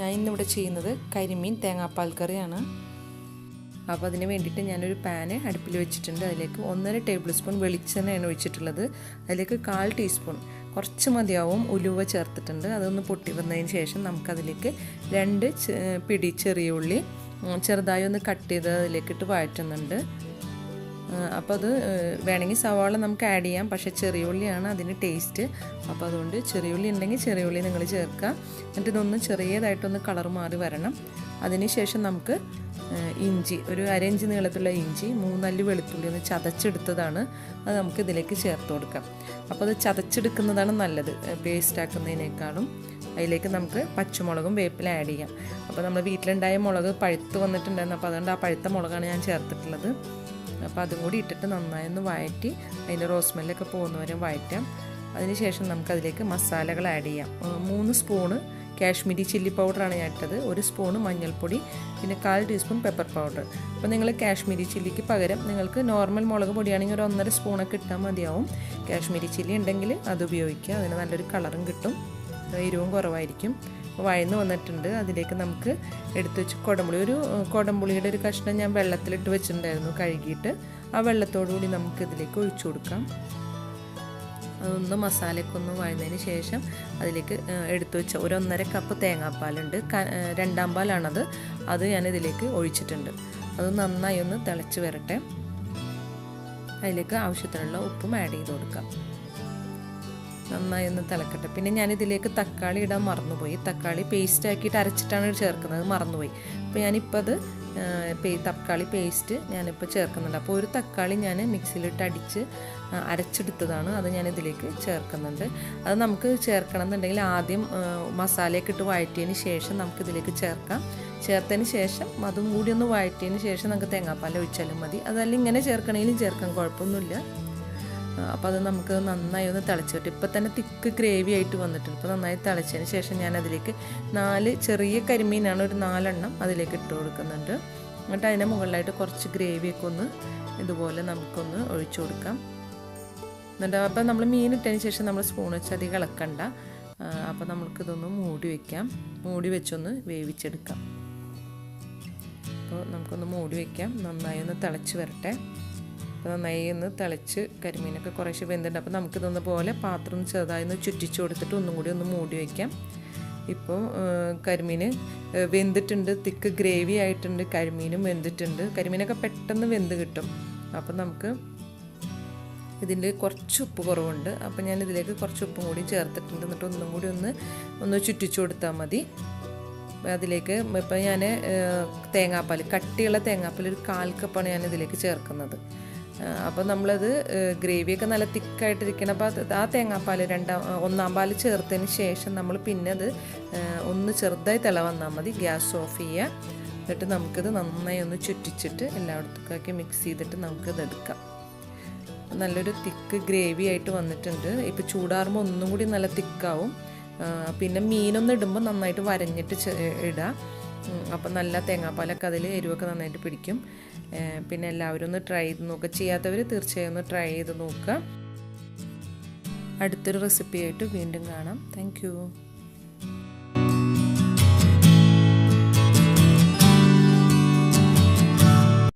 ഞാൻ ഇന്നിവിടെ ചെയ്യുന്നത് കരിമീൻ തേങ്ങാപ്പാൽ കറിയാണ്. അപ്പോൾ അതിന് വേണ്ടിയിട്ട് ഞാനൊരു പാന് അടുപ്പിൽ വെച്ചിട്ടുണ്ട്. അതിലേക്ക് 1.5 ടേബിൾ സ്പൂൺ വെളിച്ചെണ്ണയാണ് ഒഴിച്ചിട്ടുള്ളത്. അതിലേക്ക് 1/4 ടീസ്പൂൺ കുറച്ച് മതിയാവും ഉലുവ ചേർത്തിട്ടുണ്ട്. അതൊന്ന് പൊട്ടി വന്നതിന് ശേഷം നമുക്കതിലേക്ക് 2 പിടി ചെറിയ ഉള്ളി ചെറുതായി ഒന്ന് കട്ട് ചെയ്ത് അതിലേക്കിട്ട് വഴറ്റുന്നുണ്ട്. അപ്പോൾ അത് വേണമെങ്കിൽ സവാള നമുക്ക് ആഡ് ചെയ്യാം, പക്ഷേ ചെറിയ ഉള്ളിയാണ് അതിന് ടേസ്റ്റ്. അപ്പോൾ അതുകൊണ്ട് ചെറിയ ഉള്ളി ഉണ്ടെങ്കിൽ ചെറിയ ഉള്ളി നിങ്ങൾ ചേർക്കുക. എന്നിട്ട് ഇതൊന്ന് ചെറിയതായിട്ടൊന്ന് കളർ മാറി വരണം. അതിന് ശേഷം നമുക്ക് ഇഞ്ചി, ഒരു 1/2 ഇഞ്ച് നീളത്തിലുള്ള ഇഞ്ചി, 3 അല്ലി വെളുത്തുള്ളി ഒന്ന് ചതച്ചെടുത്തതാണ്, അത് നമുക്ക് ഇതിലേക്ക് ചേർത്ത് കൊടുക്കാം. അപ്പോൾ അത് ചതച്ചെടുക്കുന്നതാണ് നല്ലത് പേസ്റ്റ് ആക്കുന്നതിനേക്കാളും. അതിലേക്ക് നമുക്ക് പച്ചമുളകും വേപ്പില ആഡ് ചെയ്യാം. അപ്പോൾ നമ്മൾ വീട്ടിലുണ്ടായ മുളക് പഴുത്ത് വന്നിട്ടുണ്ടായിരുന്നു, അപ്പോൾ അതുകൊണ്ട് ആ പഴുത്ത മുളകാണ് ഞാൻ ചേർത്തിട്ടുള്ളത്. അപ്പോൾ അതും കൂടി ഇട്ടിട്ട് നന്നായി ഒന്ന് വഴറ്റി അതിൻ്റെ റോസ് സ്മെല്ലൊക്കെ പോകുന്നവരെ വഴറ്റാം. അതിനുശേഷം നമുക്കതിലേക്ക് മസാലകൾ ആഡ് ചെയ്യാം. 3 സ്പൂണ് കാശ്മീരി ചില്ലി പൗഡറാണ് ഞാൻ ഇട്ടത്, 1 സ്പൂണ് മഞ്ഞൾപ്പൊടി, പിന്നെ 1/4 ടീസ്പൂൺ പെപ്പർ പൗഡർ. അപ്പോൾ നിങ്ങൾ കാശ്മീരി ചില്ലിക്ക് പകരം നിങ്ങൾക്ക് നോർമൽ മുളക് പൊടിയാണെങ്കിൽ ഒരു 1.5 സ്പൂണൊക്കെ ഇട്ടാൽ മതിയാവും. കാശ്മീരി ചില്ലി ഉണ്ടെങ്കിൽ അത് ഉപയോഗിക്കുക, അതിന് നല്ലൊരു കളറും കിട്ടും, എരിവും കുറവായിരിക്കും. വഴന്ന് വന്നിട്ടുണ്ട്. അതിലേക്ക് നമുക്ക് എടുത്ത് വെച്ച് കുടംപുളി, ഒരു കുടംപുളിയുടെ ഒരു കഷ്ണം ഞാൻ വെള്ളത്തിലിട്ട് വെച്ചിട്ടുണ്ടായിരുന്നു കഴുകിയിട്ട്. ആ വെള്ളത്തോടു കൂടി നമുക്ക് ഇതിലേക്ക് ഒഴിച്ചു കൊടുക്കാം. അതൊന്ന് മസാലയൊക്കെ ഒന്ന് വഴന്നതിന് ശേഷം അതിലേക്ക് എടുത്തു വെച്ച ഒരു 1.5 കപ്പ് തേങ്ങാപ്പാലുണ്ട്, 2ാം പാലാണത്, അത് ഞാനിതിലേക്ക് ഒഴിച്ചിട്ടുണ്ട്. അത് നന്നായി ഒന്ന് തിളച്ച് വരട്ടെ. അതിലേക്ക് ആവശ്യത്തിനുള്ള ഉപ്പും ആഡ് ചെയ്ത് കൊടുക്കാം. നന്നായി ഒന്ന് തിളക്കട്ടെ. പിന്നെ ഞാനിതിലേക്ക് തക്കാളി ഇടാൻ മറന്നുപോയി. തക്കാളി പേസ്റ്റ് ആക്കിയിട്ട് അരച്ചിട്ടാണ് ചേർക്കുന്നത്, മറന്നുപോയി. അപ്പോൾ ഞാനിപ്പോൾ അത് തക്കാളി പേസ്റ്റ് ഞാനിപ്പോൾ ചേർക്കുന്നുണ്ട്. അപ്പോൾ ഒരു തക്കാളി ഞാൻ മിക്സിയിലിട്ട് അടിച്ച് അരച്ചെടുത്തതാണ്, അത് ഞാനിതിലേക്ക് ചേർക്കുന്നുണ്ട്. അത് നമുക്ക് ചേർക്കണം എന്നുണ്ടെങ്കിൽ ആദ്യം മസാലയൊക്കെ ഇട്ട് വഴറ്റിയതിന് ശേഷം നമുക്കിതിലേക്ക് ചേർക്കാം. ചേർത്തതിന് ശേഷം അതും കൂടി ഒന്ന് വഴറ്റിയതിന് ശേഷം നമുക്ക് തേങ്ങാപ്പാൽ ഒഴിച്ചാലും മതി. അതല്ല ഇങ്ങനെ ചേർക്കണമെങ്കിലും ചേർക്കാം, കുഴപ്പമൊന്നുമില്ല. അപ്പോൾ അത് നമുക്ക് നന്നായി ഒന്ന് തിളച്ചിട്ട് ഇപ്പോൾ തന്നെ തിക്ക് ഗ്രേവി ആയിട്ട് വന്നിട്ടുണ്ട്. ഇപ്പോൾ നന്നായി തിളച്ചതിന് ശേഷം ഞാൻ അതിലേക്ക് 4 ചെറിയ കരിമീനാണ്, ഒരു 4 എണ്ണം അതിലേക്ക് ഇട്ട് കൊടുക്കുന്നുണ്ട്. എന്നിട്ട് അതിൻ്റെ മുകളിലായിട്ട് കുറച്ച് ഗ്രേവിയൊക്കെ ഒന്ന് ഇതുപോലെ നമുക്കൊന്ന് ഒഴിച്ചു കൊടുക്കാം. എന്നിട്ട് അപ്പോൾ നമ്മൾ മീൻ ഇട്ടതിന് ശേഷം നമ്മൾ സ്പൂൺ വെച്ച് അധികം ഇളക്കണ്ട. അപ്പോൾ നമുക്കിതൊന്ന് മൂടി വയ്ക്കാം, മൂടി വെച്ചൊന്ന് വേവിച്ചെടുക്കാം. അപ്പോൾ നമുക്കൊന്ന് മൂടി വയ്ക്കാം, നന്നായി ഒന്ന് തിളച്ച് വരട്ടെ. അപ്പോൾ നന്നായി ഒന്ന് തിളച്ച് കരിമീനൊക്കെ കുറേശ്ശെ വെന്തിട്ടുണ്ട്. അപ്പോൾ നമുക്കിതൊന്ന് പോലെ പാത്രം ചെറുതായി ഒന്ന് ചുറ്റിച്ച് കൊടുത്തിട്ട് ഒന്നും കൂടി ഒന്ന് മൂടി വയ്ക്കാം. ഇപ്പോൾ കരിമീൻ വെന്തിട്ടുണ്ട്, തിക്ക് ഗ്രേവി ആയിട്ടുണ്ട്, കരിമീനും വെന്തിട്ടുണ്ട്. കരിമീനൊക്കെ പെട്ടെന്ന് വെന്ത് കിട്ടും. അപ്പോൾ നമുക്ക് ഇതിൽ കുറച്ച് ഉപ്പ് കുറവുണ്ട്, അപ്പോൾ ഞാൻ ഇതിലേക്ക് കുറച്ച് ഉപ്പും കൂടി ചേർത്തിട്ടുണ്ട്. എന്നിട്ട് ഒന്നും കൂടി ഒന്ന് ചുറ്റിച്ച് കൊടുത്താൽ മതി. അതിലേക്ക് ഇപ്പോൾ ഞാൻ തേങ്ങാപ്പാൽ, കട്ടിയുള്ള തേങ്ങാപ്പാൽ ഒരു 1/4 കപ്പാണ് ഞാൻ ഇതിലേക്ക് ചേർക്കുന്നത്. അപ്പോൾ നമ്മളത് ഗ്രേവിയൊക്കെ നല്ല തിക്കായിട്ടിരിക്കണം. അപ്പോൾ ആ തേങ്ങാപ്പാൽ 1ാം പാൽ ചേർത്തതിന് ശേഷം നമ്മൾ പിന്നെ അത് ഒന്ന് ചെറുതായി തിള വന്നാൽ മതി, ഗ്യാസ് ഓഫ് ചെയ്യുക. എന്നിട്ട് നമുക്കിത് നന്നായി ഒന്ന് ചുറ്റിച്ചിട്ട് എല്ലായിടത്തേക്കാക്കി മിക്സ് ചെയ്തിട്ട് നമുക്കിത് എടുക്കാം. നല്ലൊരു തിക്ക് ഗ്രേവി ആയിട്ട് വന്നിട്ടുണ്ട്. ഇപ്പോൾ ചൂടാറുമ്പോൾ ഒന്നും കൂടി നല്ല തിക്കാവും. പിന്നെ മീനൊന്നും ഇടുമ്പോൾ നന്നായിട്ട് വരഞ്ഞിട്ട് ഇടുക. അപ്പം നല്ല തേങ്ങാപ്പാലൊക്കെ അതിൽ എരിവൊക്കെ നന്നായിട്ട് പിടിക്കും. പിന്നെ എല്ലാവരും ഒന്ന് ട്രൈ ചെയ്ത് നോക്കുക, ചെയ്യാത്തവർ തീർച്ചയായും ഒന്ന് ട്രൈ ചെയ്ത് നോക്കുക. അടുത്തൊരു റെസിപ്പിയായിട്ട് വീണ്ടും കാണാം. Thank you.